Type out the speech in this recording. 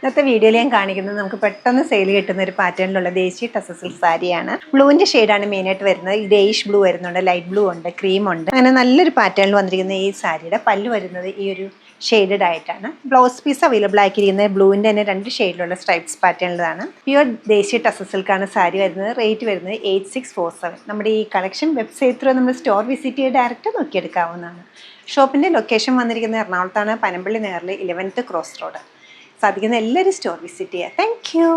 ഇന്നത്തെ വീഡിയോയിൽ ഞാൻ കാണിക്കുന്നത് നമുക്ക് പെട്ടെന്ന് സെയിൽ കിട്ടുന്ന ഒരു പാറ്റേണിലുള്ള ദേശീയ ടസസിൽ സാരിയാണ്. ബ്ലൂവിൻ്റെ ഷെയ്ഡാണ് മെയിനായിട്ട് വരുന്നത്. ഗ്രേയിഷ് ബ്ലൂ വരുന്നുണ്ട്, ലൈറ്റ് ബ്ലൂ ഉണ്ട്, ക്രീം ഉണ്ട്. അങ്ങനെ നല്ലൊരു പാറ്റേണിൽ വന്നിരിക്കുന്ന ഈ സാരിയുടെ പല്ല് വരുന്നത് ഈ ഒരു ഷെയ്ഡഡ് ആയിട്ടാണ്. ബ്ലൗസ് പീസ് അവൈലബിൾ ആക്കിയിരിക്കുന്നത് ബ്ലൂവിൻ്റെ തന്നെ 2 ഷെയ്ഡിലുള്ള സ്ട്രൈപ്സ് പാറ്റേണിലാണ്. പ്യുവർ ദേശീയ ടസസിൽക്കാണ് സാരി വരുന്നത്. റേറ്റ് വരുന്നത് 8647. നമ്മുടെ ഈ കളക്ഷൻ വെബ്സൈറ്റ് ത്രൂ നമ്മൾ സ്റ്റോർ വിസിറ്റ് ചെയ്ത് ഡയറക്റ്റ് നോക്കിയെടുക്കാവുന്നതാണ്. ഷോപ്പിൻ്റെ ലൊക്കേഷൻ വന്നിരിക്കുന്നത് എറണാകുളത്താണ്, പനമ്പള്ളി നേറിൽ 11th ക്രോസ് റോഡ്. സാധിക്കുന്ന എല്ലാവരും സ്റ്റോർ വിസിറ്റ് ചെയ്യുക. Thank you.